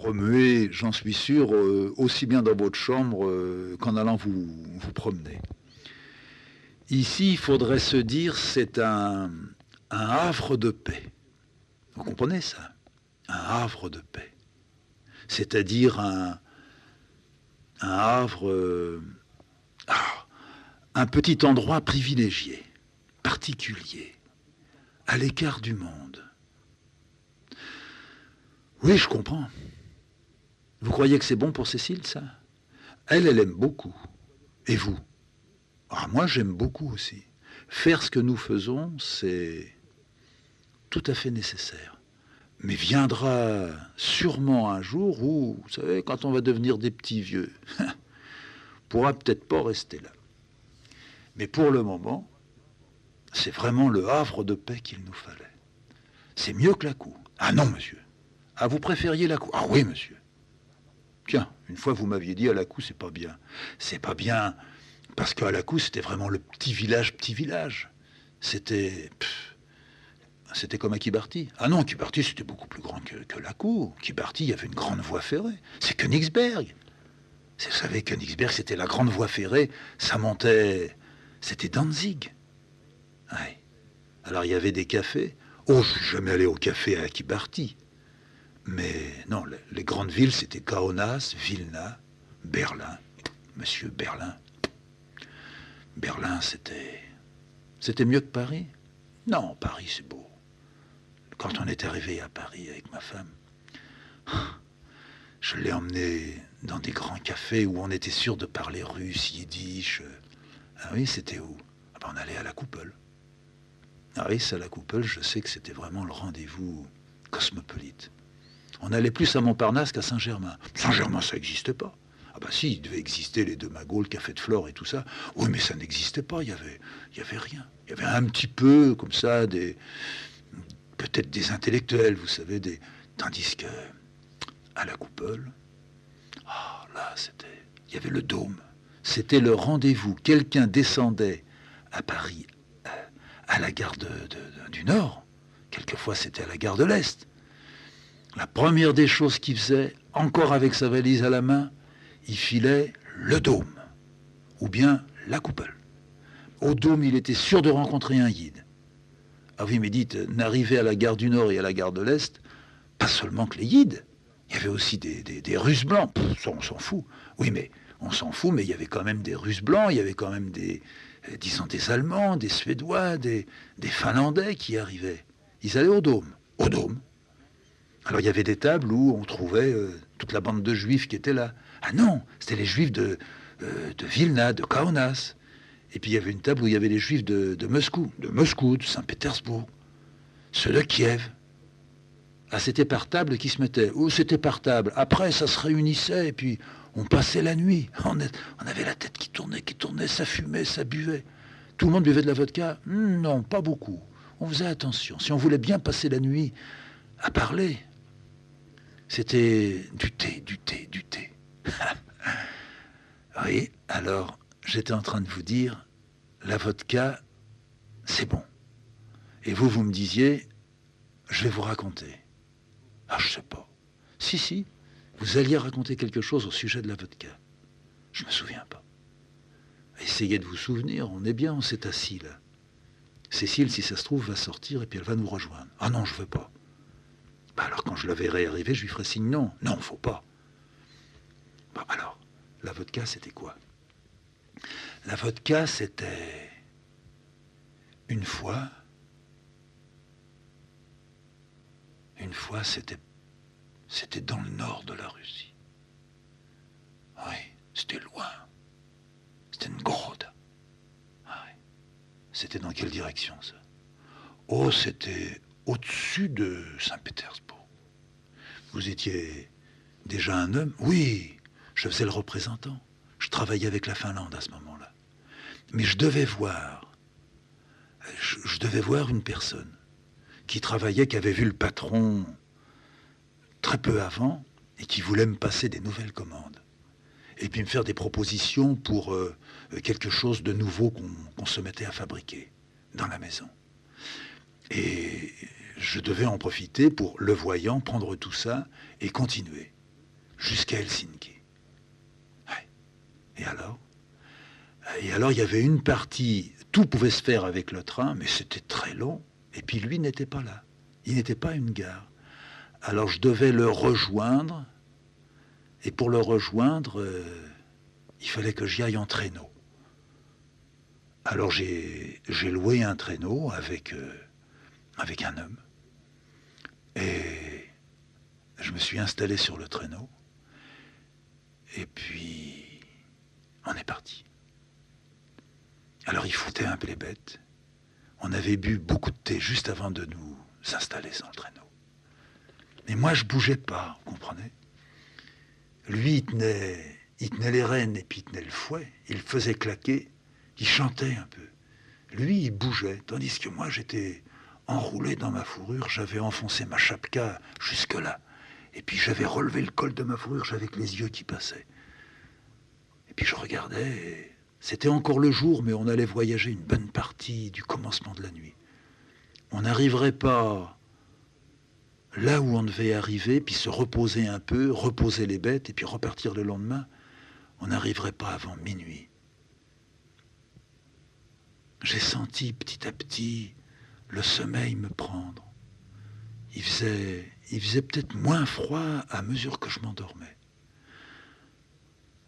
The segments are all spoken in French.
remuer, j'en suis sûr, aussi bien dans votre chambre qu'en allant vous promener. Ici, il faudrait se dire, c'est un havre de paix. Vous comprenez ça? Un havre de paix. C'est-à-dire un havre, un petit endroit privilégié, particulier, à l'écart du monde. Oui, je comprends. Vous croyez que c'est bon pour Cécile, ça? Elle aime beaucoup. Et vous? Ah, moi, j'aime beaucoup aussi. Faire ce que nous faisons, c'est tout à fait nécessaire. Mais viendra sûrement un jour où, vous savez, quand on va devenir des petits vieux, on pourra peut-être pas rester là. Mais pour le moment, c'est vraiment le havre de paix qu'il nous fallait. C'est mieux que la cour. Ah non, monsieur. Ah, vous préfériez la cour? Ah oui, monsieur. Tiens, une fois vous m'aviez dit à la cour, c'est pas bien. C'est pas bien parce qu'à la cour, c'était vraiment le petit village. C'était comme à Kibarty. Ah non, Kibarty, c'était beaucoup plus grand que la cour. Kibarty, il y avait une grande voie ferrée. C'est Königsberg. Vous savez, Königsberg, c'était la grande voie ferrée. Ça montait... C'était Danzig. Ouais. Alors, il y avait des cafés. Oh, je suis jamais allé au café à Kibarty. Mais non, les grandes villes, c'était Kaunas, Vilna, Berlin. Monsieur Berlin. Berlin, c'était mieux que Paris? Non, Paris, c'est beau. Quand on est arrivé à Paris avec ma femme, je l'ai emmené dans des grands cafés où on était sûr de parler russe, yiddish. Ah oui, c'était où? Ah ben, on allait à la Coupole. Ah oui, c'est à la Coupole, je sais que c'était vraiment le rendez-vous cosmopolite. On allait plus à Montparnasse qu'à Saint-Germain. Saint-Germain, ça n'existait pas. Ah bah si, il devait exister les deux magots, le café de Flore et tout ça. Oui, mais ça n'existait pas, il y avait rien. Il y avait un petit peu, comme ça, peut-être des intellectuels, vous savez, tandis que à la Coupole, là, il y avait le Dôme. C'était le rendez-vous. Quelqu'un descendait à Paris, à la gare du Nord. Quelquefois, c'était à la gare de l'Est. La première des choses qu'il faisait, encore avec sa valise à la main, il filait le Dôme, ou bien la Coupole. Au Dôme, il était sûr de rencontrer un guide. Ah oui, mais dites, n'arrivait à la gare du Nord et à la gare de l'Est, pas seulement que les guides, il y avait aussi des Russes blancs. Ça, on s'en fout. Oui, mais on s'en fout, mais il y avait quand même des Russes blancs, il y avait quand même disons, des Allemands, des Suédois, des Finlandais qui arrivaient. Ils allaient au Dôme. Au Dôme. Alors il y avait des tables où on trouvait toute la bande de juifs qui était là. Ah non, c'était les juifs de Vilna, de Kaunas. Et puis il y avait une table où il y avait les juifs de Moscou, de Saint-Pétersbourg, ceux de Kiev. Ah, c'était par table qui se mettaient. Ou c'était par table. Après, ça se réunissait et puis on passait la nuit. On avait la tête qui tournait, ça fumait, ça buvait. Tout le monde buvait de la vodka? Non, pas beaucoup. On faisait attention. Si on voulait bien passer la nuit à parler, c'était du thé. Oui, alors j'étais en train de vous dire, la vodka, c'est bon. Et vous me disiez, je vais vous raconter. Ah, je sais pas. Si, vous alliez raconter quelque chose au sujet de la vodka. Je me souviens pas. Essayez de vous souvenir, on est bien, on s'est assis là. Cécile, si ça se trouve, va sortir et puis elle va nous rejoindre. Ah non, je veux pas. Bah alors quand je la verrai arriver, je lui ferai signe non. Non, faut pas. Bah alors, la vodka, c'était quoi? La vodka, c'était une fois, c'était dans le nord de la Russie. Oui, c'était loin. C'était une Grode. Ah oui. C'était dans quelle direction, ça? Oh, c'était au-dessus de Saint-Pétersbourg. Vous étiez déjà un homme? Oui, je faisais le représentant. Je travaillais avec la Finlande à ce moment-là. Mais je devais voir une personne qui travaillait, qui avait vu le patron très peu avant et qui voulait me passer des nouvelles commandes. Et puis me faire des propositions pour quelque chose de nouveau qu'on se mettait à fabriquer dans la maison. Et je devais en profiter pour, le voyant, prendre tout ça et continuer. jusqu'à Helsinki. Ouais. Et alors, il y avait une partie, tout pouvait se faire avec le train, mais c'était très long. Et puis lui n'était pas là. Il n'était pas à une gare. Alors je devais le rejoindre. Et pour le rejoindre, il fallait que j'y aille en traîneau. Alors j'ai loué un traîneau avec un homme. Et je me suis installé sur le traîneau. Et puis, on est parti. Alors il foutait un peu les bêtes. On avait bu beaucoup de thé juste avant de nous installer sur le traîneau. Mais moi, je bougeais pas, vous comprenez? Lui, il tenait les rênes et puis il tenait le fouet. Il faisait claquer. Il chantait un peu. Lui, il bougeait, tandis que moi, j'étais enroulé dans ma fourrure. J'avais enfoncé ma chapka jusque-là. Et puis j'avais relevé le col de ma fourrure, j'avais que les yeux qui passaient. Et puis je regardais, et c'était encore le jour, mais on allait voyager une bonne partie du commencement de la nuit. On n'arriverait pas là où on devait arriver, puis se reposer un peu, reposer les bêtes, et puis repartir le lendemain. On n'arriverait pas avant minuit. J'ai senti petit à petit le sommeil me prendre. Il faisait peut-être moins froid à mesure que je m'endormais.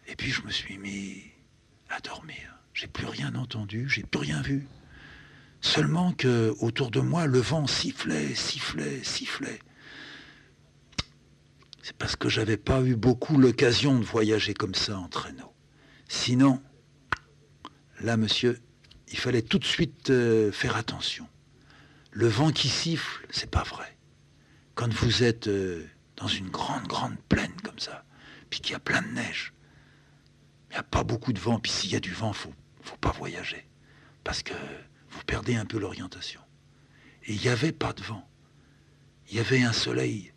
Et puis je me suis mis à dormir. J'ai plus rien entendu, j'ai plus rien vu. Seulement que autour de moi, le vent sifflait, sifflait, sifflait. C'est parce que j'avais pas eu beaucoup l'occasion de voyager comme ça en traîneau. Sinon, là, monsieur, il fallait tout de suite faire attention. Le vent qui siffle, c'est pas vrai. Quand vous êtes dans une grande, grande plaine comme ça, puis qu'il y a plein de neige, il n'y a pas beaucoup de vent, puis s'il y a du vent, faut pas voyager, parce que vous perdez un peu l'orientation. Et il n'y avait pas de vent. Il y avait un soleil,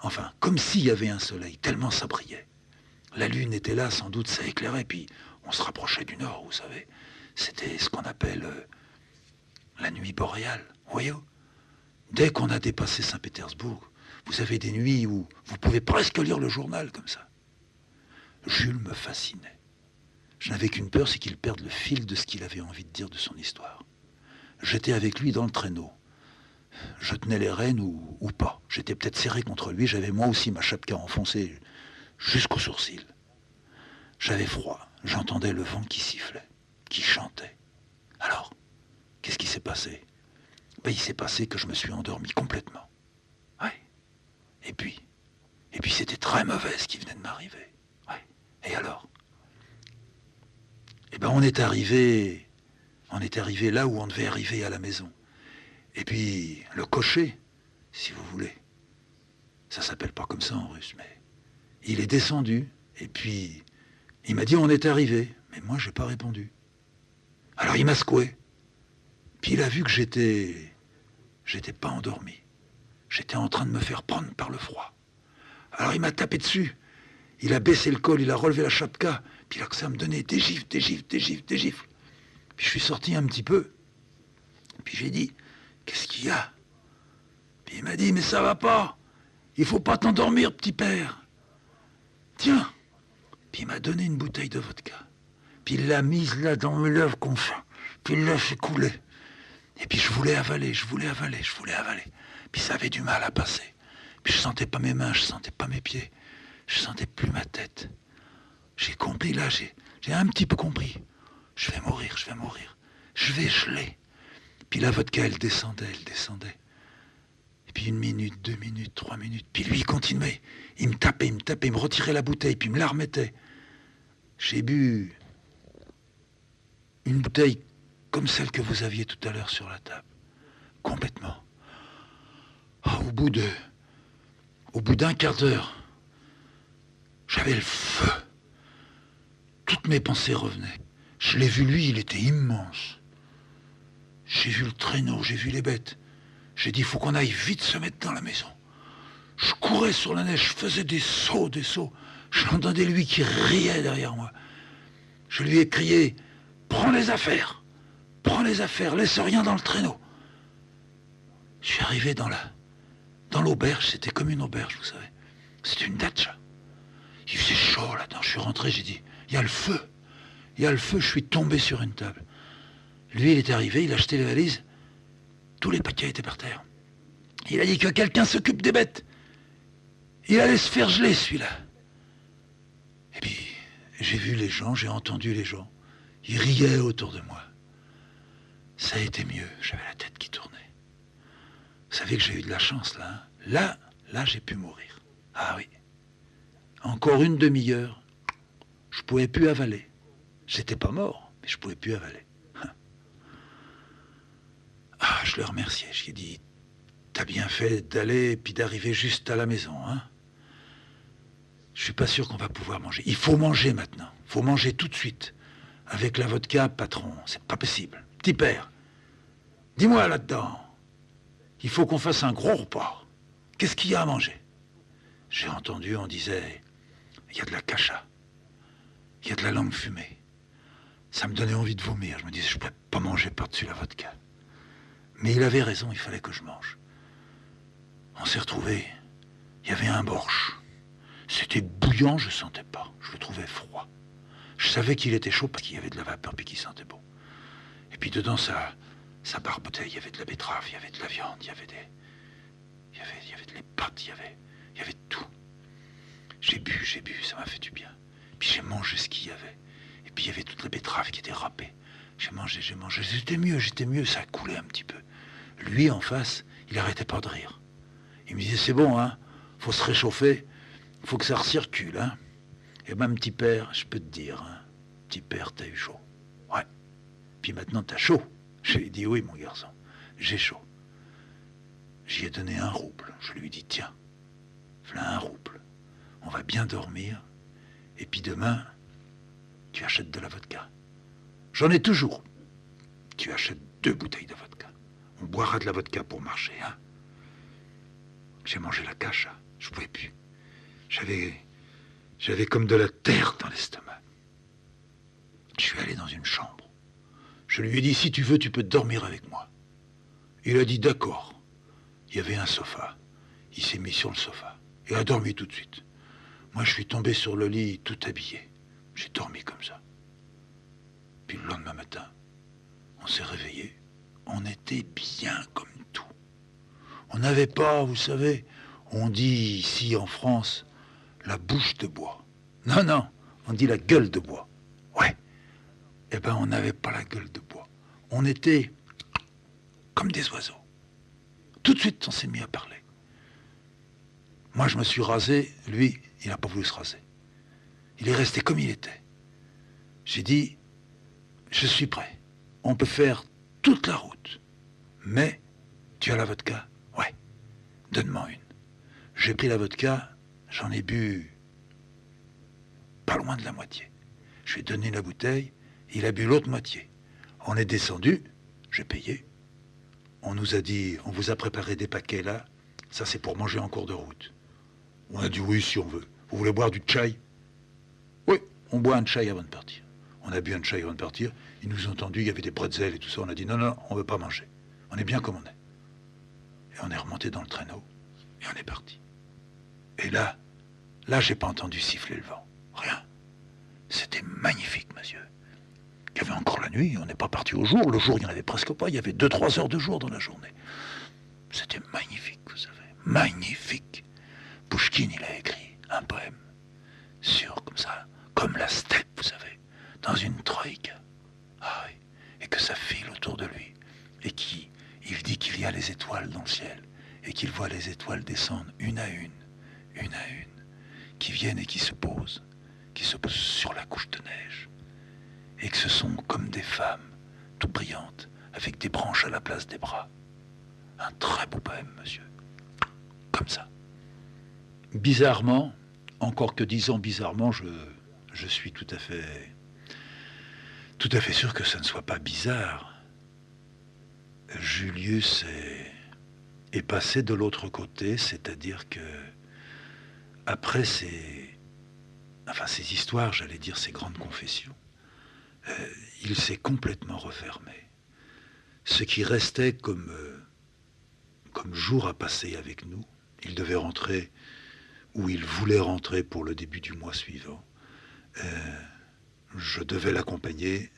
enfin, comme s'il y avait un soleil, tellement ça brillait. La lune était là, sans doute, ça éclairait, puis on se rapprochait du nord, vous savez. C'était ce qu'on appelle la nuit boréale, voyez. Dès qu'on a dépassé Saint-Pétersbourg, vous avez des nuits où vous pouvez presque lire le journal comme ça. Jules me fascinait. Je n'avais qu'une peur, c'est qu'il perde le fil de ce qu'il avait envie de dire de son histoire. J'étais avec lui dans le traîneau. Je tenais les rênes ou pas. J'étais peut-être serré contre lui, j'avais moi aussi ma chapka enfoncée jusqu'aux sourcils. J'avais froid, j'entendais le vent qui sifflait, qui chantait. Alors, qu'est-ce qui s'est passé? Il s'est passé que je me suis endormi complètement. Ouais. Et puis c'était très mauvais ce qui venait de m'arriver. Ouais. Et alors? On est arrivé là où on devait arriver à la maison. Et puis le cocher, si vous voulez, ça s'appelle pas comme ça en russe, mais il est descendu et puis il m'a dit on est arrivé, mais moi j'ai pas répondu. Alors il m'a secoué. Puis il a vu que j'étais pas endormi. J'étais en train de me faire prendre par le froid. Alors il m'a tapé dessus. Il a baissé le col, il a relevé la chapka, puis il a commencé à me donner des gifles, des gifles, des gifles, des gifles. Puis je suis sorti un petit peu. Puis j'ai dit, qu'est-ce qu'il y a? Puis il m'a dit, mais ça va pas. Il faut pas t'endormir, petit père. Tiens. Puis il m'a donné une bouteille de vodka. Puis il l'a mise là dans mes lèvres comme ça. Puis il l'a fait couler. Et puis je voulais avaler. Puis ça avait du mal à passer. Puis je sentais pas mes mains, je sentais pas mes pieds. Je sentais plus ma tête. J'ai compris là, j'ai un petit peu compris. Je vais mourir. Je vais geler. Puis la vodka, elle descendait. Et puis 1 minute, 2 minutes, 3 minutes. Puis lui, il continuait. Il me tapait, il me retirait la bouteille, puis il me la remettait. J'ai bu une bouteille comme celle que vous aviez tout à l'heure sur la table. Complètement. Au bout d'un quart d'heure, j'avais le feu. Toutes mes pensées revenaient. Je l'ai vu, lui, il était immense. J'ai vu le traîneau, j'ai vu les bêtes. J'ai dit, il faut qu'on aille vite se mettre dans la maison. Je courais sur la neige, je faisais des sauts. J'entendais lui qui riait derrière moi. Je lui ai crié, prends les affaires, laisse rien dans le traîneau. Je suis arrivé dans l'auberge, c'était comme une auberge, vous savez. C'était une datcha. Il faisait chaud là-dedans. Je suis rentré, j'ai dit, il y a le feu. Il y a le feu, je suis tombé sur une table. Lui, il est arrivé, il a acheté les valises. Tous les paquets étaient par terre. Il a dit que quelqu'un s'occupe des bêtes. Il allait se faire geler, celui-là. Et puis, j'ai vu les gens, j'ai entendu les gens. Ils riaient autour de moi. Ça a été mieux, j'avais la tête qui tournait. Vous savez que j'ai eu de la chance, là. Hein. Là, j'ai pu mourir. Ah oui. Encore une demi-heure, je ne pouvais plus avaler. J'étais pas mort, mais je ne pouvais plus avaler. Ah, je le remerciais. Je lui ai dit, t'as bien fait d'aller et puis d'arriver juste à la maison, hein. Je suis pas sûr qu'on va pouvoir manger. Il faut manger maintenant. Il faut manger tout de suite. Avec la vodka, patron, c'est pas possible. Petit père, dis-moi là-dedans. Il faut qu'on fasse un gros repas. Qu'est-ce qu'il y a à manger? J'ai entendu, on disait, il y a de la cacha. Il y a de la langue fumée. Ça me donnait envie de vomir. Je me disais, je ne pourrais pas manger par-dessus la vodka. Mais il avait raison, il fallait que je mange. On s'est retrouvés. Il y avait un borsch. C'était bouillant, je ne sentais pas. Je le trouvais froid. Je savais qu'il était chaud parce qu'il y avait de la vapeur et qu'il sentait bon. Et puis dedans, ça barbotait. Il y avait de la betterave, il y avait de la viande, il y avait des pâtes, il y avait tout. J'ai bu, ça m'a fait du bien. Puis j'ai mangé ce qu'il y avait. Et puis il y avait toute la betterave qui était râpée. J'ai mangé. J'étais mieux, ça coulait un petit peu. Lui, en face, il arrêtait pas de rire. Il me disait, c'est bon, hein, faut se réchauffer, faut que ça recircule, hein. Et ben, petit père, je peux te dire, hein, petit père, t'as eu chaud. Ouais. Puis maintenant, t'as chaud. Je lui ai dit, oui, mon garçon, j'ai chaud. J'y ai donné 1 rouble. Je lui ai dit, tiens, voilà 1 rouble. On va bien dormir. Et puis demain, tu achètes de la vodka. J'en ai toujours. Tu achètes 2 bouteilles de vodka. On boira de la vodka pour marcher, hein. J'ai mangé la cacha. Je pouvais plus. J'avais comme de la terre dans l'estomac. Je suis allé dans une chambre. Je lui ai dit, si tu veux, tu peux dormir avec moi. Il a dit, d'accord. Il y avait un sofa. Il s'est mis sur le sofa. Et a dormi tout de suite. Moi, je suis tombé sur le lit, tout habillé. J'ai dormi comme ça. Puis le lendemain matin, on s'est réveillé. On était bien comme tout. On n'avait pas, vous savez, on dit ici en France, la bouche de bois. Non, on dit la gueule de bois. Ouais. Eh ben, on n'avait pas la gueule de bois. On était comme des oiseaux. Tout de suite, on s'est mis à parler. Moi, je me suis rasé. Lui, il n'a pas voulu se raser. Il est resté comme il était. J'ai dit, je suis prêt. On peut faire toute la route. Mais, tu as la vodka? Ouais. Donne-moi une. J'ai pris la vodka, j'en ai bu pas loin de la moitié. Je lui ai donné la bouteille, il a bu l'autre moitié. On est descendu, j'ai payé. On nous a dit, on vous a préparé des paquets là, ça c'est pour manger en cours de route. On a dit oui si on veut. Vous voulez boire du tchaï? Oui, on boit un tchaï avant de partir. On a bu un tchaï avant de partir, ils nous ont entendu, il y avait des pretzels et tout ça, on a dit non, on veut pas manger. On est bien comme on est. Et on est remonté dans le traîneau, et on est parti. Et là, j'ai pas entendu siffler le vent. Rien. C'était magnifique, monsieur. Il y avait encore la nuit, on n'est pas parti au jour. Le jour, il n'y en avait presque pas. Il y avait 2-3 heures de jour dans la journée. C'était magnifique, vous savez. Magnifique. Pouchkine, il a écrit un poème sur, comme ça, comme la steppe, vous savez, dans une troïka. Ah oui. Et que ça file autour de lui. Et il dit qu'il y a les étoiles dans le ciel. Et qu'il voit les étoiles descendre une à une, qui viennent et qui se posent sur la couche de neige, et que ce sont comme des femmes, tout brillantes, avec des branches à la place des bras. Un très beau poème, monsieur. Comme ça. Bizarrement, encore que disant bizarrement, je suis tout à fait sûr que ça ne soit pas bizarre. Julius est passé de l'autre côté, c'est-à-dire que après ces histoires, j'allais dire ces grandes confessions, il s'est complètement refermé. Ce qui restait comme jour à passer avec nous, il devait rentrer où il voulait rentrer pour le début du mois suivant. Je devais l'accompagner.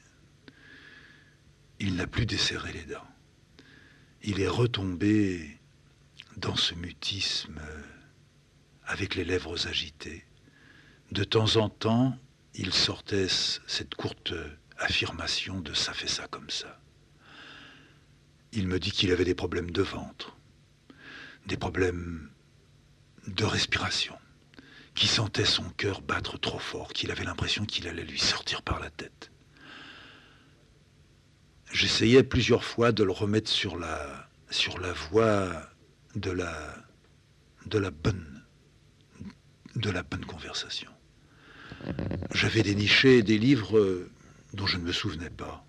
Il n'a plus desserré les dents. Il est retombé dans ce mutisme avec les lèvres agitées. De temps en temps, il sortait cette courte affirmation de « ça fait ça comme ça ». Il me dit qu'il avait des problèmes de ventre, des problèmes de respiration, qu'il sentait son cœur battre trop fort, qu'il avait l'impression qu'il allait lui sortir par la tête. J'essayais plusieurs fois de le remettre sur la voie de la bonne conversation. J'avais déniché des livres dont je ne me souvenais pas.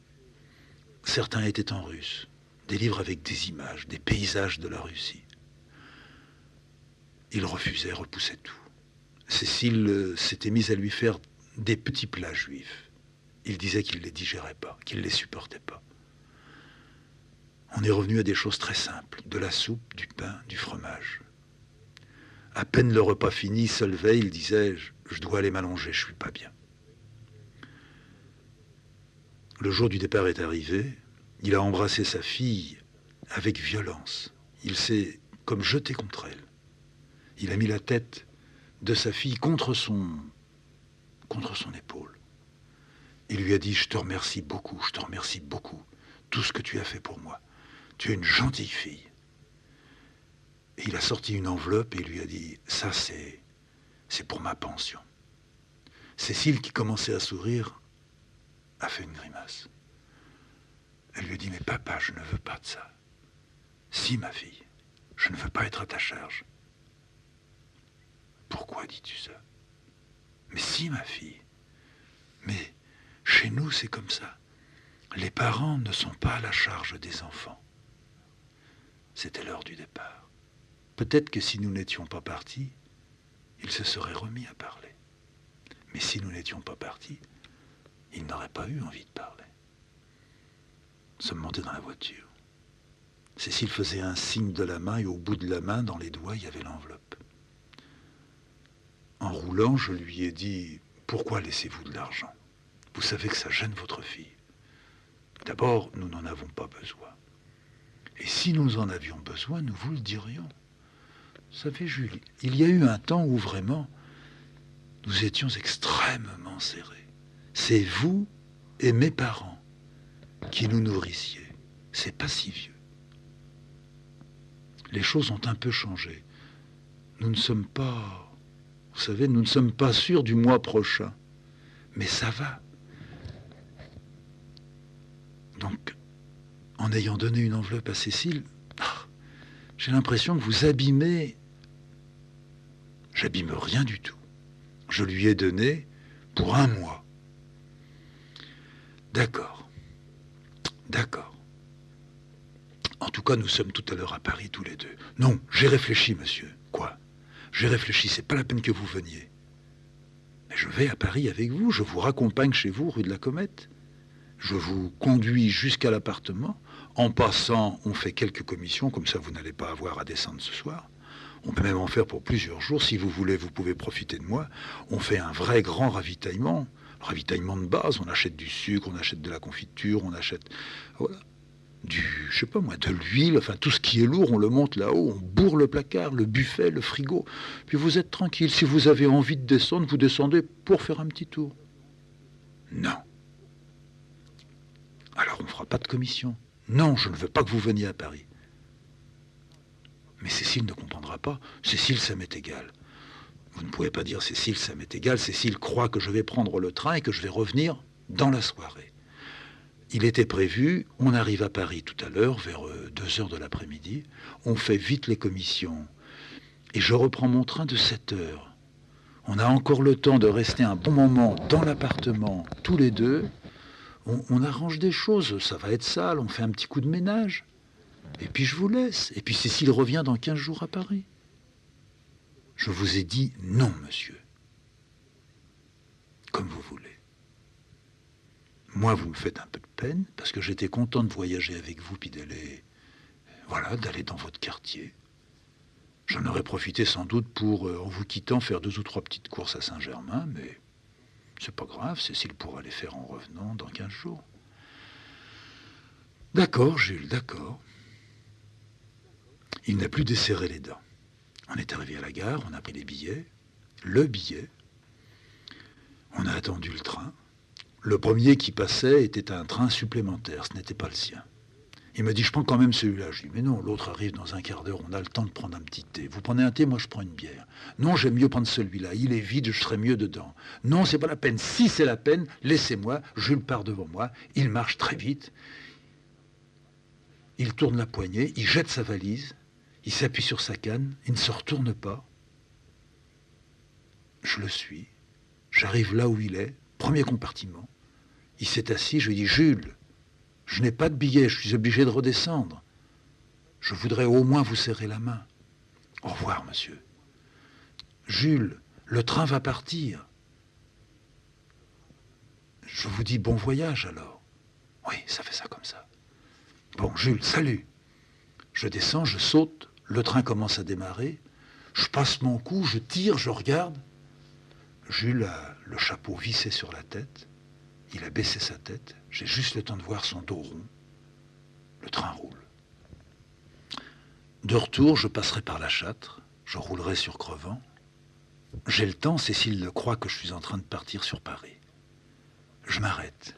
Certains étaient en russe, des livres avec des images, des paysages de la Russie. Il refusait, repoussait tout. Cécile s'était mise à lui faire des petits plats juifs. Il disait qu'il ne les digérait pas, qu'il ne les supportait pas. On est revenu à des choses très simples, de la soupe, du pain, du fromage. À peine le repas fini, il se levait, il disait « Je dois aller m'allonger, je ne suis pas bien ». Le jour du départ est arrivé, il a embrassé sa fille avec violence. Il s'est comme jeté contre elle. Il a mis la tête de sa fille contre son épaule. Il lui a dit « Je te remercie beaucoup, tout ce que tu as fait pour moi. Tu es une gentille fille. » Et il a sorti une enveloppe et il lui a dit « Ça, c'est pour ma pension. » Cécile, qui commençait à sourire, a fait une grimace. Elle lui a dit « Mais papa, je ne veux pas de ça. »« Si, ma fille, je ne veux pas être à ta charge. »« Pourquoi dis-tu ça ?»« Mais si, ma fille. Mais chez nous, c'est comme ça. Les parents ne sont pas à la charge des enfants. » C'était l'heure du départ. Peut-être que si nous n'étions pas partis, il se serait remis à parler. Mais si nous n'étions pas partis, il n'aurait pas eu envie de parler. Nous sommes montés dans la voiture. Cécile faisait un signe de la main et au bout de la main, dans les doigts, il y avait l'enveloppe. En roulant, je lui ai dit « Pourquoi laissez-vous de l'argent? Vous savez que ça gêne votre fille. D'abord, nous n'en avons pas besoin. Et si nous en avions besoin, nous vous le dirions. Vous savez, Julie, il y a eu un temps où vraiment, nous étions extrêmement serrés. C'est vous et mes parents qui nous nourrissiez. C'est pas si vieux. Les choses ont un peu changé. Nous ne sommes pas, vous savez, nous ne sommes pas sûrs du mois prochain. Mais ça va. Donc, en ayant donné une enveloppe à Cécile, j'ai l'impression que vous abîmez. J'abîme rien du tout. Je lui ai donné pour 1 mois. D'accord. D'accord. En tout cas, nous sommes tout à l'heure à Paris tous les deux. Non, j'ai réfléchi, monsieur. Quoi? J'ai réfléchi, c'est pas la peine que vous veniez. Mais je vais à Paris avec vous, je vous raccompagne chez vous, rue de la Comète. Je vous conduis jusqu'à l'appartement. En passant, on fait quelques commissions, comme ça vous n'allez pas avoir à descendre ce soir. On peut même en faire pour plusieurs jours. Si vous voulez, vous pouvez profiter de moi. On fait un vrai grand ravitaillement. Ravitaillement de base, on achète du sucre, on achète de la confiture, on achète voilà, je sais pas moi, de l'huile, enfin tout ce qui est lourd, on le monte là-haut, on bourre le placard, le buffet, le frigo. Puis vous êtes tranquille. Si vous avez envie de descendre, vous descendez pour faire un petit tour. Non. Alors on ne fera pas de commission. Non, je ne veux pas que vous veniez à Paris. Mais Cécile ne comprendra pas. Cécile, ça m'est égal. Vous ne pouvez pas dire Cécile, ça m'est égal. Cécile croit que je vais prendre le train et que je vais revenir dans la soirée. Il était prévu, on arrive à Paris tout à l'heure, vers 2h de l'après-midi. On fait vite les commissions. Et je reprends mon train de 7h. On a encore le temps de rester un bon moment dans l'appartement, tous les deux. On arrange des choses, ça va être sale, on fait un petit coup de ménage. Et puis je vous laisse. Et puis Cécile revient dans 15 jours à Paris. Je vous ai dit non, monsieur. Comme vous voulez. Moi, vous me faites un peu de peine, parce que j'étais content de voyager avec vous, puis d'aller dans votre quartier. J'en aurais profité sans doute pour, en vous quittant, faire 2 ou 3 petites courses à Saint-Germain, mais c'est pas grave, Cécile pourra les faire en revenant dans 15 jours. D'accord, Jules, d'accord. Il n'a plus desserré les dents. On est arrivé à la gare, on a pris les billets, le billet. On a attendu le train. Le premier qui passait était un train supplémentaire, ce n'était pas le sien. Il me dit, je prends quand même celui-là. Je dis, mais non, l'autre arrive dans un quart d'heure, on a le temps de prendre un petit thé. Vous prenez un thé, moi je prends une bière. Non, j'aime mieux prendre celui-là, il est vide, je serai mieux dedans. Non, c'est pas la peine. Si c'est la peine, laissez-moi. Jules part devant moi, il marche très vite. Il tourne la poignée, il jette sa valise, il s'appuie sur sa canne, il ne se retourne pas. Je le suis. J'arrive là où il est, premier compartiment. Il s'est assis, je lui dis, Jules, je n'ai pas de billet, je suis obligé de redescendre. Je voudrais au moins vous serrer la main. Au revoir, monsieur. Jules, le train va partir. Je vous dis bon voyage alors. Oui, ça fait ça comme ça. Bon, Jules, salut. Je descends, je saute, le train commence à démarrer. Je passe mon coup, je tire, je regarde. Jules a le chapeau vissé sur la tête. Il a baissé sa tête. J'ai juste le temps de voir son dos rond. Le train roule. De retour, je passerai par la Châtre. Je roulerai sur Crevant. J'ai le temps, Cécile croit que je suis en train de partir sur Paris. Je m'arrête.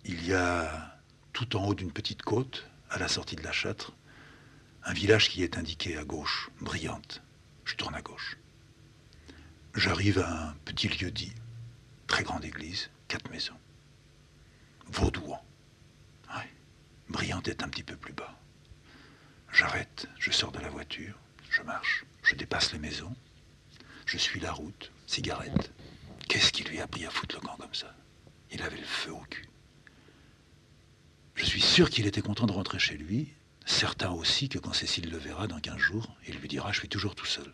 Il y a, tout en haut d'une petite côte, à la sortie de la Châtre, un village qui est indiqué à gauche, Brillante. Je tourne à gauche. J'arrive à un petit lieu-dit, très grande église, 4 maisons. Vaudouan. Ouais. Brillante est un petit peu plus bas. J'arrête, je sors de la voiture, je marche, je dépasse les maisons, je suis la route, cigarette. Qu'est-ce qui lui a pris à foutre le camp comme ça? Il avait le feu au cul. Je suis sûr qu'il était content de rentrer chez lui, certain aussi que quand Cécile le verra dans 15 jours, il lui dira « je suis toujours tout seul ».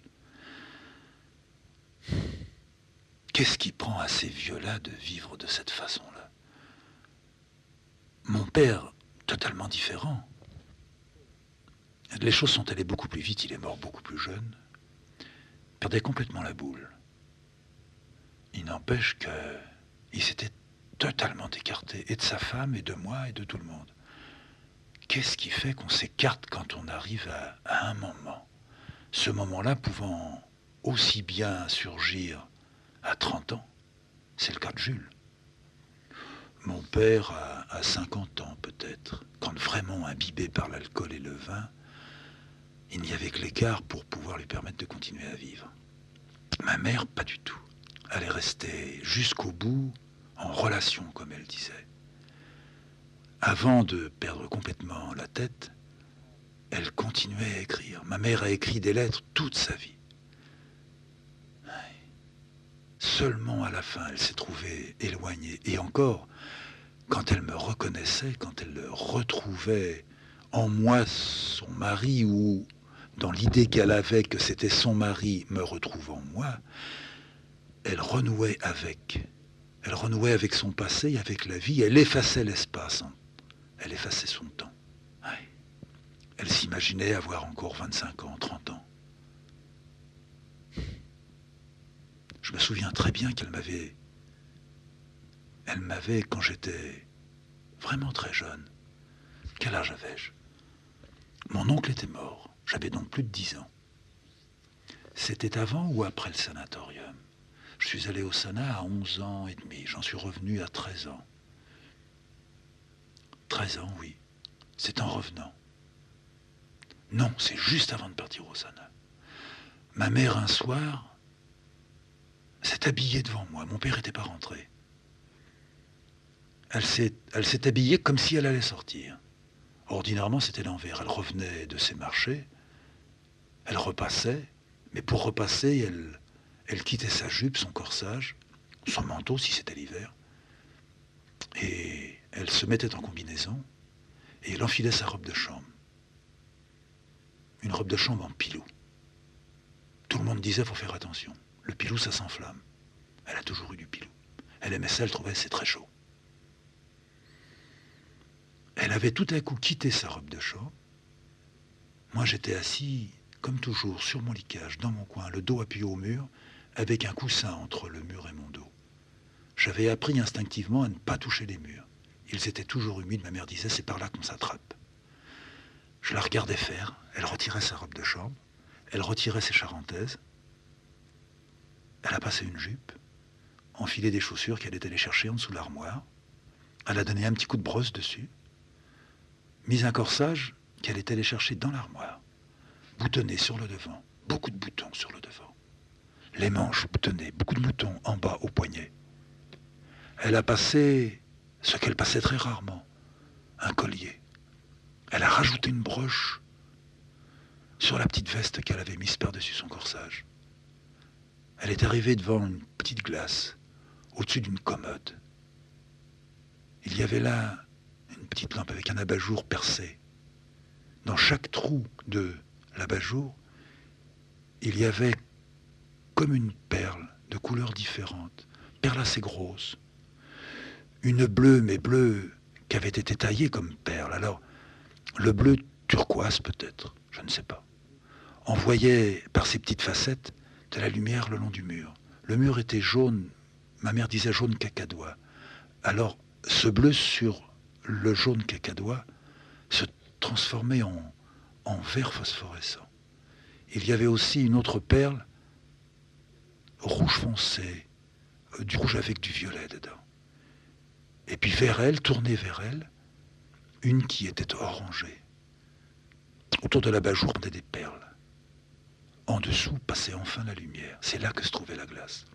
Qu'est-ce qui prend à ces vieux-là de vivre de cette façon-là? Mon père, totalement différent. Les choses sont allées beaucoup plus vite, il est mort beaucoup plus jeune. Il perdait complètement la boule. Il n'empêche qu'il s'était totalement écarté, et de sa femme, et de moi, et de tout le monde. Qu'est-ce qui fait qu'on s'écarte quand on arrive à un moment? Ce moment-là pouvant aussi bien surgir à 30 ans. C'est le cas de Jules. Mon père a 50 ans peut-être, quand vraiment imbibé par l'alcool et le vin, il n'y avait que l'écart pour pouvoir lui permettre de continuer à vivre. Ma mère, pas du tout. Elle est restée jusqu'au bout en relation, comme elle disait. Avant de perdre complètement la tête, elle continuait à écrire. Ma mère a écrit des lettres toute sa vie. Seulement à la fin, elle s'est trouvée éloignée. Et encore, quand elle me reconnaissait, quand elle retrouvait en moi son mari, ou dans l'idée qu'elle avait que c'était son mari me retrouvant moi, elle renouait avec son passé, avec la vie, elle effaçait l'espace, elle effaçait son temps. Ouais. Elle s'imaginait avoir encore 25 ans, 30 ans. Je me souviens très bien elle m'avait, quand j'étais vraiment très jeune, quel âge avais-je? Mon oncle était mort, j'avais donc plus de 10 ans. C'était avant ou après le sanatorium? Je suis allé au Sana à 11 ans et demi, j'en suis revenu à 13 ans. 13 ans, oui, c'est en revenant. Non, c'est juste avant de partir au Sana. Ma mère, un soir, s'est habillée devant moi. Mon père n'était pas rentré. Elle s'est habillée comme si elle allait sortir. Ordinairement, c'était l'envers. Elle revenait de ses marchés, elle repassait, mais pour repasser, elle quittait sa jupe, son corsage, son manteau, si c'était l'hiver, et elle se mettait en combinaison, et elle enfilait sa robe de chambre. Une robe de chambre en pilou. Tout le monde disait, faut faire attention. Le pilou, ça s'enflamme. Elle a toujours eu du pilou. Elle aimait ça, elle trouvait c'est très chaud. Elle avait tout à coup quitté sa robe de chambre. Moi, j'étais assis comme toujours, sur mon lit-cage, dans mon coin, le dos appuyé au mur, avec un coussin entre le mur et mon dos. J'avais appris instinctivement à ne pas toucher les murs. Ils étaient toujours humides, ma mère disait, c'est par là qu'on s'attrape. Je la regardais faire, elle retirait sa robe de chambre, elle retirait ses charentaises, elle a passé une jupe, enfilé des chaussures qu'elle est allée chercher en dessous de l'armoire, elle a donné un petit coup de brosse dessus, mis un corsage qu'elle est allée chercher dans l'armoire, boutonné sur le devant, beaucoup de boutons sur le devant, les manches boutonnées, beaucoup de boutons en bas au poignet. Elle a passé ce qu'elle passait très rarement, un collier. Elle a rajouté une broche sur la petite veste qu'elle avait mise par-dessus son corsage. Elle est arrivée devant une petite glace, au-dessus d'une commode. Il y avait là une petite lampe avec un abat-jour percé. Dans chaque trou de l'abat-jour, il y avait comme une perle de couleurs différentes, perle assez grosse. Une bleue, mais bleue qui avait été taillée comme perle. Alors, le bleu turquoise peut-être, je ne sais pas. On voyait par ces petites facettes de la lumière le long du mur. Le mur était jaune, ma mère disait jaune cacadois. Alors, ce bleu sur le jaune cacadois se transformait en vert phosphorescent. Il y avait aussi une autre perle, rouge foncé, du rouge avec du violet dedans. Et puis vers elle, tournée vers elle, une qui était orangée. Autour de l'abat-jour, on avait des perles. En dessous passait enfin la lumière. C'est là que se trouvait la glace.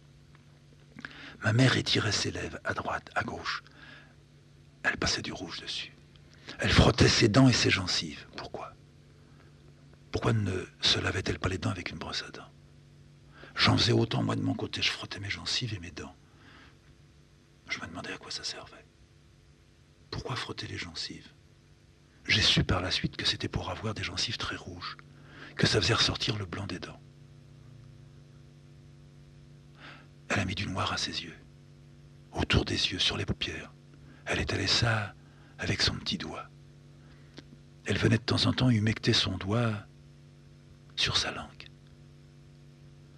Ma mère étirait ses lèvres à droite, à gauche. Elle passait du rouge dessus. Elle frottait ses dents et ses gencives. Pourquoi ? Pourquoi ne se lavait-elle pas les dents avec une brosse à dents ? J'en faisais autant, moi, de mon côté. Je frottais mes gencives et mes dents. Je me demandais à quoi ça servait. Pourquoi frotter les gencives ? J'ai su par la suite que c'était pour avoir des gencives très rouges, que ça faisait ressortir le blanc des dents. Elle a mis du noir à ses yeux, autour des yeux, sur les paupières. Elle étalait ça avec son petit doigt. Elle venait de temps en temps humecter son doigt sur sa langue.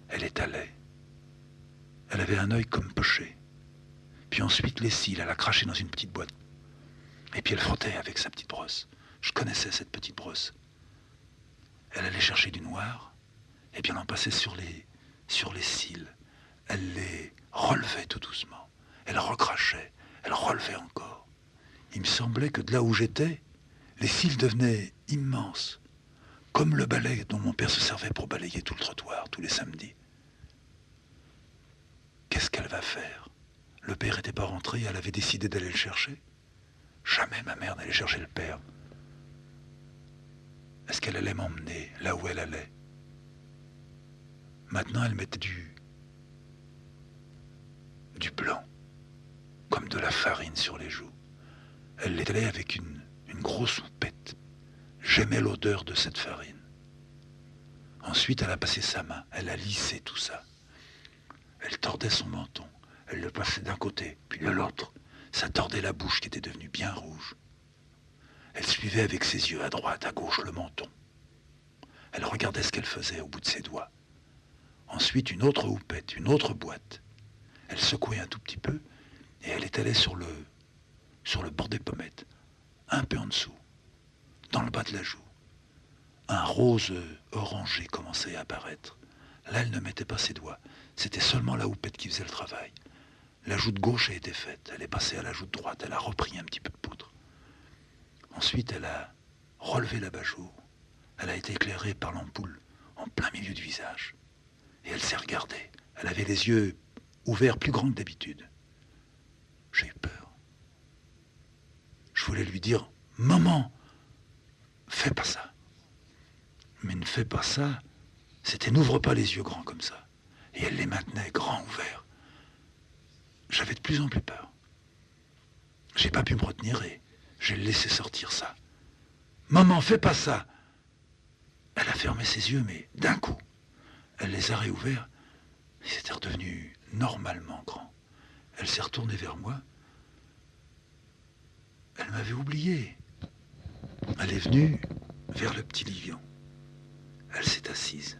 Elle étalait. Elle avait un œil comme poché. Puis ensuite, les cils, elle a craché dans une petite boîte. Et puis elle frottait avec sa petite brosse. Je connaissais cette petite brosse. Elle allait chercher du noir, et puis elle en passait sur les cils. Elle les relevait tout doucement. Elle recrachait, elle relevait encore. Il me semblait que de là où j'étais, les cils devenaient immenses, comme le balai dont mon père se servait pour balayer tout le trottoir tous les samedis. Qu'est-ce qu'elle va faire ? Le père n'était pas rentré, elle avait décidé d'aller le chercher. Jamais ma mère n'allait chercher le père. Est-ce qu'elle allait m'emmener là où elle allait ? Maintenant, elle mettait du blanc, comme de la farine sur les joues. Elle l'étalait avec une grosse houppette. J'aimais l'odeur de cette farine. Ensuite, elle a passé sa main, elle a lissé tout ça. Elle tordait son menton, elle le passait d'un côté, puis de l'autre. Ça tordait la bouche qui était devenue bien rouge. Elle suivait avec ses yeux à droite, à gauche, le menton. Elle regardait ce qu'elle faisait au bout de ses doigts. Ensuite, une autre houppette, une autre boîte. Elle secouait un tout petit peu et elle étalait sur le bord des pommettes, un peu en dessous, dans le bas de la joue. Un rose orangé commençait à apparaître. Là, elle ne mettait pas ses doigts. C'était seulement la houppette qui faisait le travail. La joue de gauche a été faite. Elle est passée à la joue de droite. Elle a repris un petit peu de poudre. Ensuite, elle a relevé l'abat-jour. Elle a été éclairée par l'ampoule en plein milieu du visage. Et elle s'est regardée. Elle avait les yeux ouverts plus grands que d'habitude. J'ai eu peur. Je voulais lui dire, « Maman, fais pas ça. » Mais ne fais pas ça, c'était n'ouvre pas les yeux grands comme ça. Et elle les maintenait grands ouverts. J'avais de plus en plus peur. J'ai pas pu me retenir et j'ai laissé sortir ça. « Maman, fais pas ça !» Elle a fermé ses yeux, mais d'un coup, elle les a réouverts et c'était redevenu normalement grand. Elle s'est retournée vers moi. Elle m'avait oublié. Elle est venue vers le petit Livion. Elle s'est assise.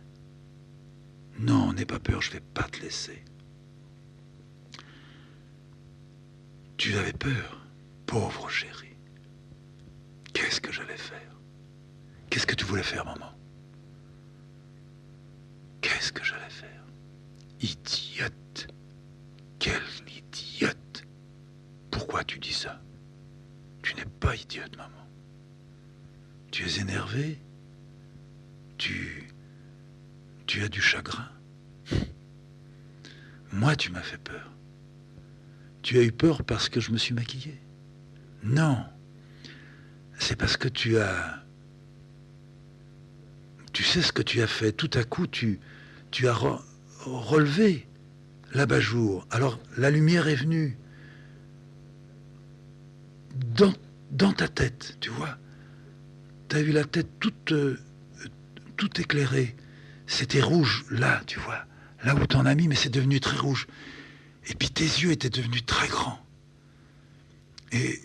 Non, n'aie pas peur, je ne vais pas te laisser. Tu avais peur, pauvre chérie. Qu'est-ce que j'allais faire? Qu'est-ce que tu voulais faire, maman? Qu'est-ce que j'allais faire? Idiote! Quelle idiote! Pourquoi tu dis ça? Tu n'es pas idiote, maman. Tu es énervée? Tu as du chagrin? Moi, tu m'as fait peur. Tu as eu peur parce que je me suis maquillée? Non. C'est parce que tu sais ce que tu as fait. Tout à coup, tu as relevé l'abat-jour. Alors, la lumière est venue dans ta tête, tu vois. Tu as eu la tête toute éclairée. C'était rouge, là, tu vois. Là où t'en as mis, mais c'est devenu très rouge. Et puis tes yeux étaient devenus très grands. Et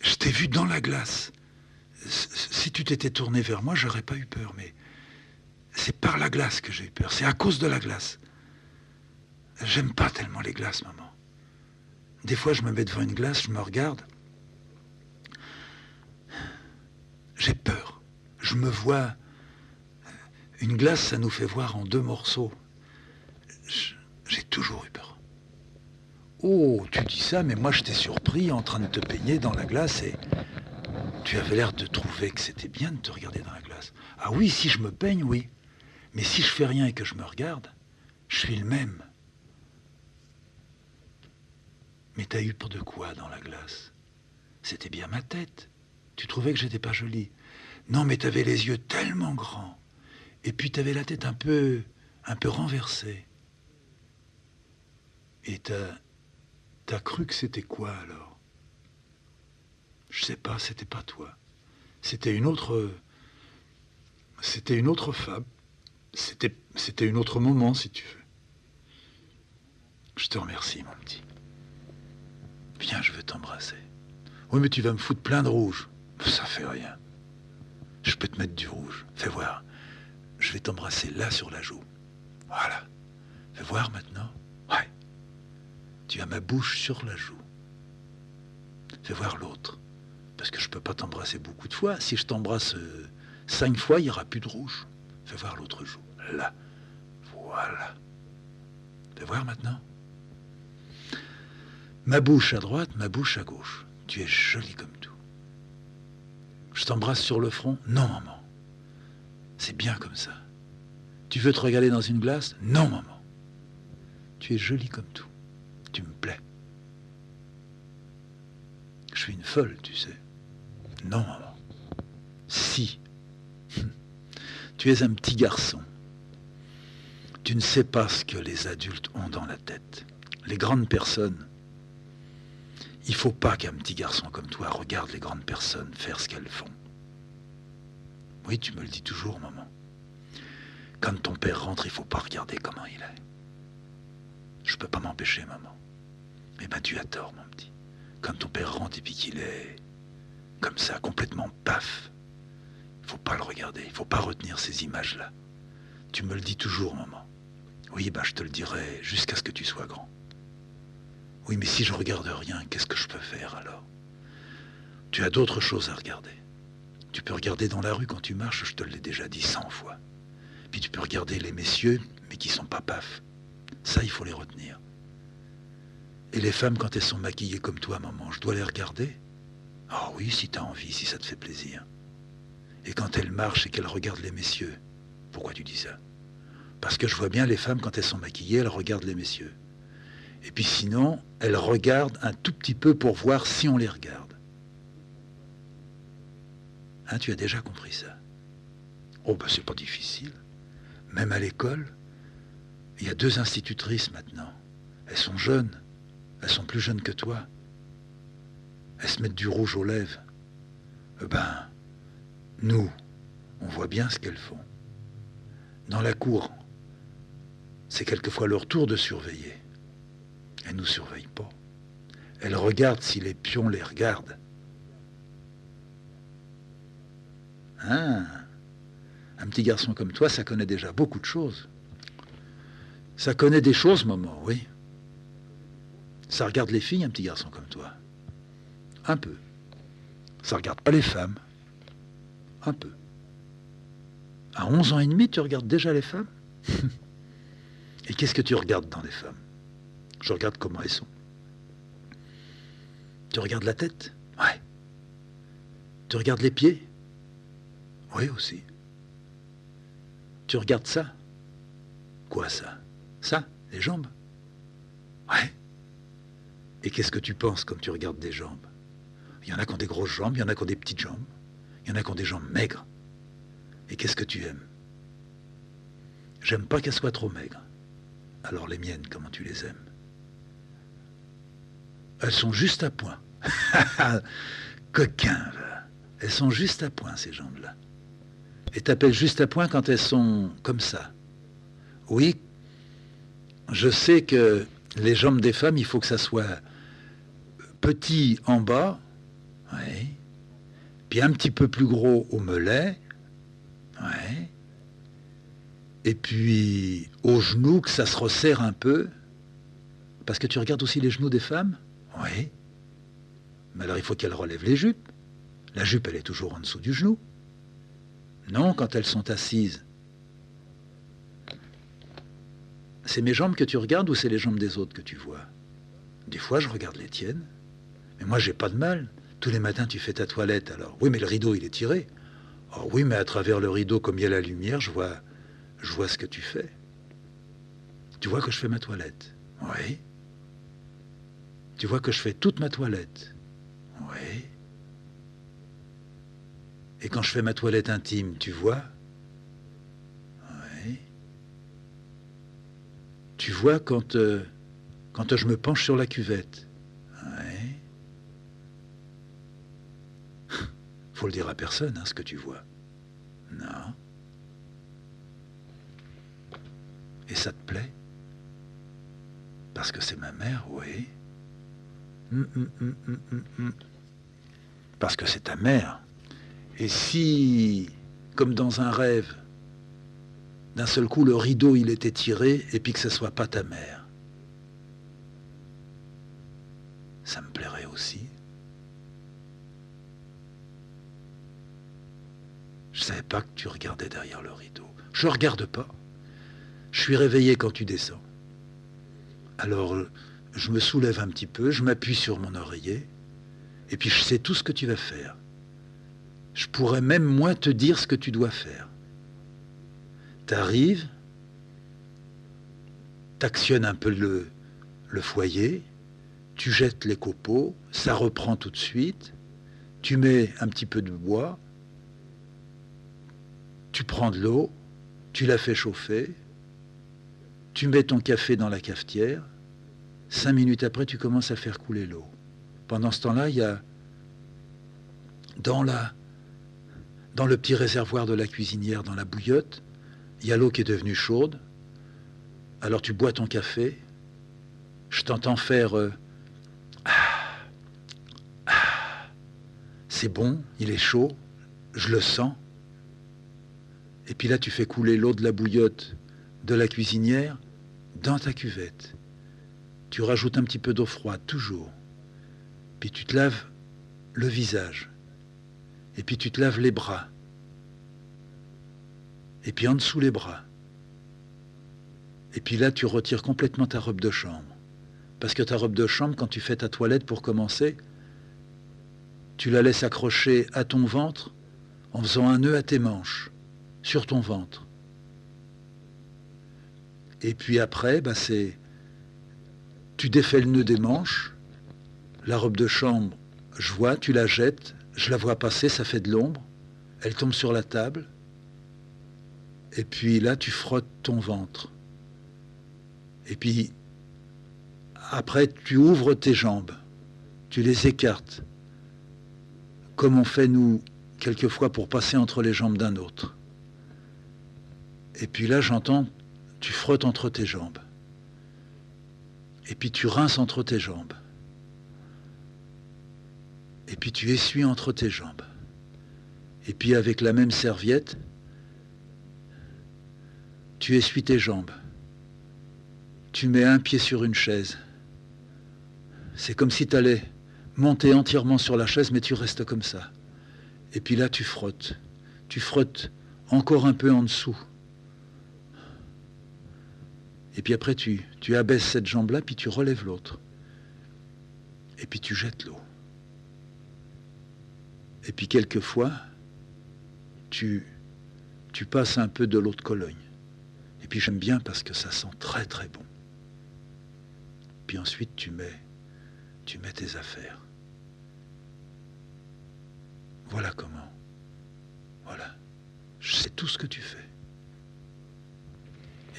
je t'ai vu dans la glace. Si tu t'étais tourné vers moi, j'aurais pas eu peur, mais c'est par la glace que j'ai eu peur. C'est à cause de la glace. J'aime pas tellement les glaces, maman. Des fois, je me mets devant une glace, je me regarde. J'ai peur. Je me vois. Une glace, ça nous fait voir en 2 morceaux. J'ai toujours eu peur. Oh, tu dis ça, mais moi je t'ai surpris en train de te peigner dans la glace et tu avais l'air de trouver que c'était bien de te regarder dans la glace. Ah oui, si je me peigne, oui. Mais si je fais rien et que je me regarde, je suis le même. Mais t'as eu peur de quoi dans la glace? C'était bien ma tête. Tu trouvais que j'étais pas jolie. Non, mais t'avais les yeux tellement grands. Et puis t'avais la tête un peu renversée. Et t'as cru que c'était quoi alors? Je sais pas, c'était pas toi. C'était une autre femme. C'était un autre moment, si tu veux. Je te remercie, mon petit. Viens, je veux t'embrasser. Oui, mais tu vas me foutre plein de rouge. Ça fait rien. Je peux te mettre du rouge. Fais voir. Je vais t'embrasser là sur la joue. Voilà. Fais voir maintenant. Ouais. Tu as ma bouche sur la joue. Fais voir l'autre. Parce que je peux pas t'embrasser beaucoup de fois. Si je t'embrasse 5 fois, il n'y aura plus de rouge. Fais voir l'autre joue. Là. Voilà. Fais voir maintenant. Ma bouche à droite, ma bouche à gauche. Tu es jolie comme tout. Je t'embrasse sur le front? Non, maman. C'est bien comme ça. Tu veux te regarder dans une glace? Non, maman. Tu es jolie comme tout. Tu me plais. Je suis une folle, tu sais. Non, maman. Si. Tu es un petit garçon. Tu ne sais pas ce que les adultes ont dans la tête. Les grandes personnes. Il ne faut pas qu'un petit garçon comme toi regarde les grandes personnes faire ce qu'elles font. Oui, tu me le dis toujours, maman. Quand ton père rentre, il ne faut pas regarder comment il est. Je ne peux pas m'empêcher, maman. Eh ben, tu as tort, mon petit. Quand ton père rentre et puis qu'il est comme ça, complètement paf, il ne faut pas le regarder. Il ne faut pas retenir ces images-là. Tu me le dis toujours, maman. Oui, ben, je te le dirai jusqu'à ce que tu sois grand. Oui, mais si je regarde rien, qu'est-ce que je peux faire alors? Tu as d'autres choses à regarder. Tu peux regarder dans la rue quand tu marches, je te l'ai déjà dit 100 fois. Puis tu peux regarder les messieurs, mais qui sont pas paf. Ça, il faut les retenir. Et les femmes, quand elles sont maquillées comme toi, maman, je dois les regarder? Ah oui, si t'as envie, si ça te fait plaisir. Et quand elles marchent et qu'elles regardent les messieurs, pourquoi tu dis ça? Parce que je vois bien les femmes, quand elles sont maquillées, elles regardent les messieurs. Et puis sinon, elles regardent un tout petit peu pour voir si on les regarde. Hein, tu as déjà compris ça? Oh, ben c'est pas difficile. Même à l'école, il y a 2 institutrices maintenant. Elles sont jeunes. Elles sont plus jeunes que toi. Elles se mettent du rouge aux lèvres. Ben, nous, on voit bien ce qu'elles font. Dans la cour, c'est quelquefois leur tour de surveiller. Elles ne nous surveillent pas. Elles regardent si les pions les regardent. Hein? Un petit garçon comme toi, ça connaît déjà beaucoup de choses. Ça connaît des choses, maman, oui. Ça regarde les filles, un petit garçon comme toi. Un peu. Ça regarde pas les femmes. Un peu. À 11 ans et demi, tu regardes déjà les femmes? Et qu'est-ce que tu regardes dans les femmes? Je regarde comment elles sont. Tu regardes la tête? Ouais. Tu regardes les pieds? Oui, aussi. Tu regardes ça? Quoi, ça? Ça, les jambes? Ouais. Et qu'est-ce que tu penses quand tu regardes des jambes? Il y en a qui ont des grosses jambes, il y en a qui ont des petites jambes, il y en a qui ont des jambes maigres. Et qu'est-ce que tu aimes? J'aime pas qu'elles soient trop maigres. Alors les miennes, comment tu les aimes? Elles sont juste à point. Coquin, là. Elles sont juste à point, ces jambes-là. Et t'appelles juste à point quand elles sont comme ça. Oui, je sais que les jambes des femmes, il faut que ça soit petit en bas, oui, puis un petit peu plus gros au mollet, ouais, et puis aux genoux, que ça se resserre un peu, parce que tu regardes aussi les genoux des femmes, oui, mais alors il faut qu'elles relèvent les jupes. La jupe, elle est toujours en dessous du genou. Non, quand elles sont assises. C'est mes jambes que tu regardes ou c'est les jambes des autres que tu vois? Des fois, je regarde les tiennes. Mais moi, j'ai pas de mal. Tous les matins, tu fais ta toilette, alors. Oui, mais le rideau, il est tiré. Oh oui, mais à travers le rideau, comme il y a la lumière, je vois ce que tu fais. Tu vois que je fais ma toilette? Oui. Tu vois que je fais toute ma toilette? Oui. Et quand je fais ma toilette intime, tu vois? Oui. Tu vois quand je me penche sur la cuvette? Oui. Faut le dire à personne, hein, ce que tu vois. Non. Et ça te plaît? Parce que c'est ma mère, oui. Parce que c'est ta mère. Et si, comme dans un rêve, d'un seul coup le rideau il était tiré et puis que ce soit pas ta mère, ça me plairait aussi. Je savais pas que tu regardais derrière le rideau. Je regarde pas. Je suis réveillé quand tu descends. Alors, je me soulève un petit peu, je m'appuie sur mon oreiller, et puis je sais tout ce que tu vas faire. Je pourrais même moins te dire ce que tu dois faire. T'arrives, t'actionnes un peu le foyer, tu jettes les copeaux, ça reprend tout de suite, tu mets un petit peu de bois, tu prends de l'eau, tu la fais chauffer, tu mets ton café dans la cafetière, 5 minutes après, tu commences à faire couler l'eau. Pendant ce temps-là, il y a dans le petit réservoir de la cuisinière, dans la bouillotte, il y a l'eau qui est devenue chaude. Alors tu bois ton café, je t'entends faire c'est bon, il est chaud, je le sens. Et puis là, tu fais couler l'eau de la bouillotte de la cuisinière dans ta cuvette. Tu rajoutes un petit peu d'eau froide, toujours. Puis tu te laves le visage. Et puis tu te laves les bras. Et puis en dessous les bras. Et puis là, tu retires complètement ta robe de chambre. Parce que ta robe de chambre, quand tu fais ta toilette pour commencer, tu la laisses accrocher à ton ventre en faisant un nœud à tes manches, sur ton ventre. Et puis après, tu défais le nœud des manches, la robe de chambre, je vois, tu la jettes, je la vois passer, ça fait de l'ombre, elle tombe sur la table, et puis là, tu frottes ton ventre. Et puis, après, tu ouvres tes jambes, tu les écartes, comme on fait, nous, quelquefois, pour passer entre les jambes d'un autre. Et puis là, j'entends, tu frottes entre tes jambes. Et puis tu rinces entre tes jambes. Et puis tu essuies entre tes jambes. Et puis avec la même serviette, Tu essuies tes jambes. Tu mets un pied sur une chaise. C'est comme si tu allais monter entièrement sur la chaise, mais tu restes comme ça. Et puis là, tu frottes. Tu frottes encore un peu en dessous. Et puis après, tu abaisses cette jambe-là, puis tu relèves l'autre. Et puis tu jettes l'eau. Et puis quelquefois, tu passes un peu de l'eau de Cologne. Et puis j'aime bien parce que ça sent très très bon. Puis ensuite, tu mets tes affaires. Voilà comment. Voilà. C'est tout ce que tu fais.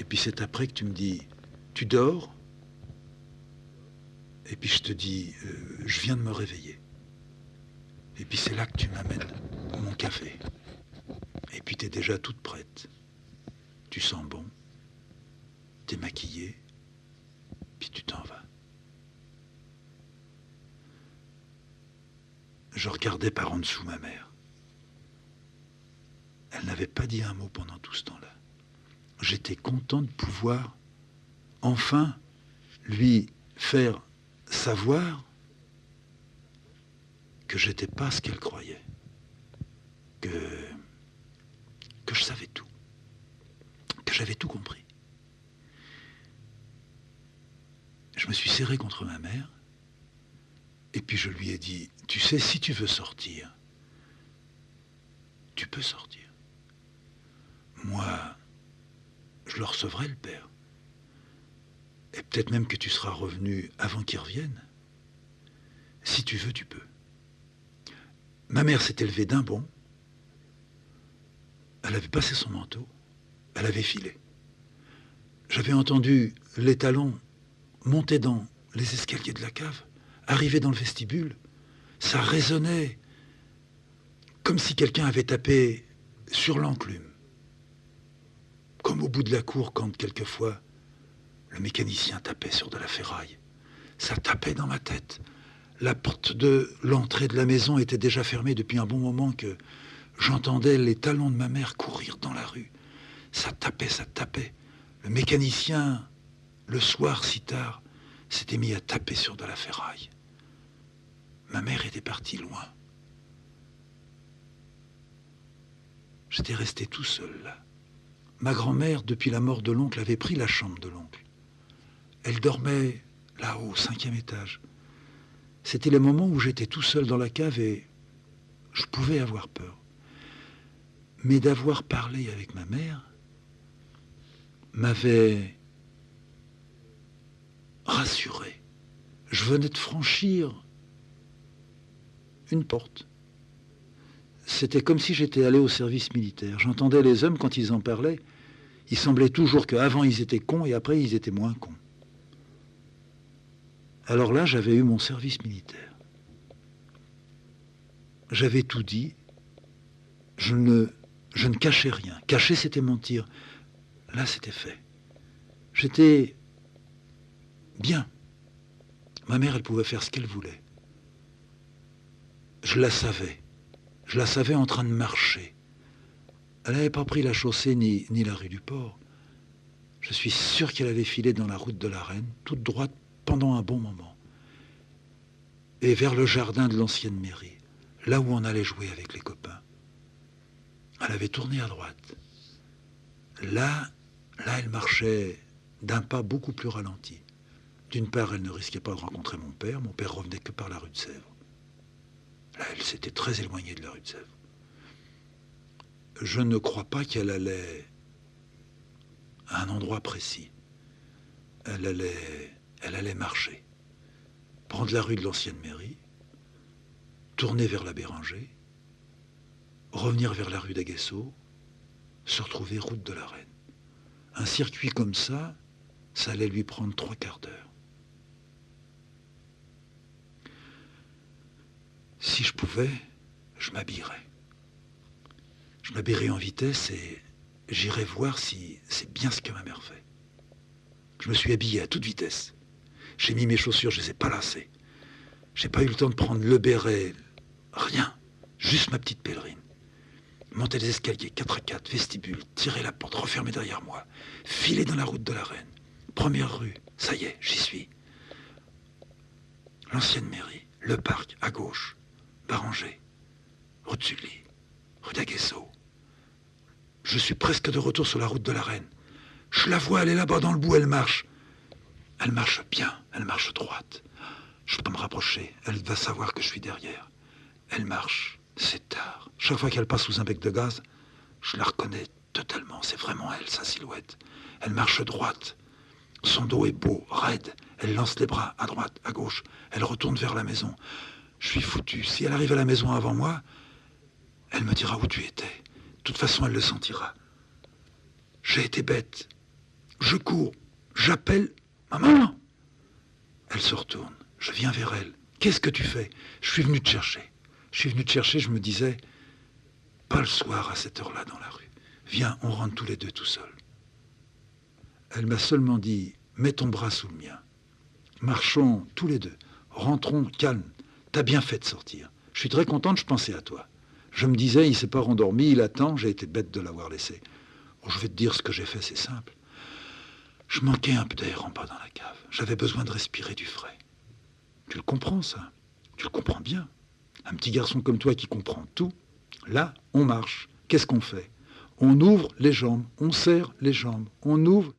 Et puis c'est après que tu me dis, tu dors? Et puis je te dis, je viens de me réveiller. Et puis c'est là que tu m'amènes mon café. Et puis t'es déjà toute prête. Tu sens bon. T'es maquillée. Puis tu t'en vas. Je regardais par en dessous ma mère. Elle n'avait pas dit un mot pendant tout ce temps-là. J'étais content de pouvoir enfin lui faire savoir que j'étais pas ce qu'elle croyait, que je savais tout, que j'avais tout compris. Je me suis serré contre ma mère et puis je lui ai dit, tu sais, si tu veux sortir, tu peux sortir. Moi, je le recevrai, le père. Et peut-être même que tu seras revenu avant qu'il revienne. Si tu veux, tu peux. Ma mère s'était levée d'un bond. Elle avait passé son manteau. Elle avait filé. J'avais entendu les talons monter dans les escaliers de la cave, arriver dans le vestibule. Ça résonnait comme si quelqu'un avait tapé sur l'enclume. Comme au bout de la cour, quand quelquefois le mécanicien tapait sur de la ferraille. Ça tapait dans ma tête. La porte de l'entrée de la maison était déjà fermée depuis un bon moment que j'entendais les talons de ma mère courir dans la rue. Ça tapait, ça tapait. Le mécanicien, le soir si tard, s'était mis à taper sur de la ferraille. Ma mère était partie loin. J'étais resté tout seul là. Ma grand-mère, depuis la mort de l'oncle, avait pris la chambre de l'oncle. Elle dormait là-haut, au 5e étage. C'était les moments où j'étais tout seul dans la cave et je pouvais avoir peur. Mais d'avoir parlé avec ma mère m'avait rassuré. Je venais de franchir une porte. C'était comme si j'étais allé au service militaire. J'entendais les hommes quand ils en parlaient. Il semblait toujours qu'avant ils étaient cons et après ils étaient moins cons. Alors là, j'avais eu mon service militaire. J'avais tout dit. Je ne cachais rien. Cacher, c'était mentir. Là, c'était fait. J'étais bien. Ma mère, elle pouvait faire ce qu'elle voulait. Je la savais. Je la savais en train de marcher. Elle n'avait pas pris la chaussée ni la rue du Port. Je suis sûr qu'elle avait filé dans la route de la Reine, toute droite, pendant un bon moment. Et vers le jardin de l'ancienne mairie, là où on allait jouer avec les copains. Elle avait tourné à droite. Là, elle marchait d'un pas beaucoup plus ralenti. D'une part, elle ne risquait pas de rencontrer mon père revenait que par la rue de Sèvres. Là, elle s'était très éloignée de la rue de Sèvres. Je ne crois pas qu'elle allait à un endroit précis. Elle allait marcher, prendre la rue de l'ancienne mairie, tourner vers la Béranger, revenir vers la rue d'Aguesseau, se retrouver route de la Reine. Un circuit comme ça allait lui prendre 3/4 d'heure. Si je pouvais, je m'habillerais. Je m'habillerais en vitesse et j'irais voir si c'est bien ce que ma mère fait. Je me suis habillé à toute vitesse. J'ai mis mes chaussures, je ne les ai pas lacées. J'ai pas eu le temps de prendre le béret, rien, juste ma petite pèlerine. monter les escaliers 4 à 4, vestibule, tirer la porte, refermer derrière moi, filer dans la route de la Reine. Première rue, ça y est, j'y suis. L'ancienne mairie, le parc, à gauche, Barangé, rue de Sully, rue d'Aguesseau. Je suis presque de retour sur la route de la Reine. Je la vois, elle est là-bas dans le bout, elle marche. Elle marche bien, elle marche droite. Je peux me rapprocher, elle va savoir que je suis derrière. Elle marche, c'est tard. Chaque fois qu'elle passe sous un bec de gaz, je la reconnais totalement. C'est vraiment elle, sa silhouette. Elle marche droite. Son dos est beau, raide. Elle lance les bras à droite, à gauche. Elle retourne vers la maison. Je suis foutu. Si elle arrive à la maison avant moi, elle me dira où tu étais. De toute façon, elle le sentira. J'ai été bête. Je cours. J'appelle maman. Elle se retourne. Je viens vers elle. Qu'est-ce que tu fais? Je suis venu te chercher. Je me disais, pas le soir à cette heure-là dans la rue. Viens, on rentre tous les deux tout seuls. Elle m'a seulement dit, mets ton bras sous le mien. Marchons tous les deux. Rentrons calme. T'as bien fait de sortir. Je suis très contente, je pensais à toi. Je me disais, il s'est pas rendormi, il attend, j'ai été bête de l'avoir laissé. Bon, je vais te dire ce que j'ai fait, c'est simple. Je manquais un peu d'air en bas dans la cave. J'avais besoin de respirer du frais. Tu le comprends, ça? Tu le comprends bien. Un petit garçon comme toi qui comprend tout. Là, on marche. Qu'est-ce qu'on fait? On ouvre les jambes, on serre les jambes, on ouvre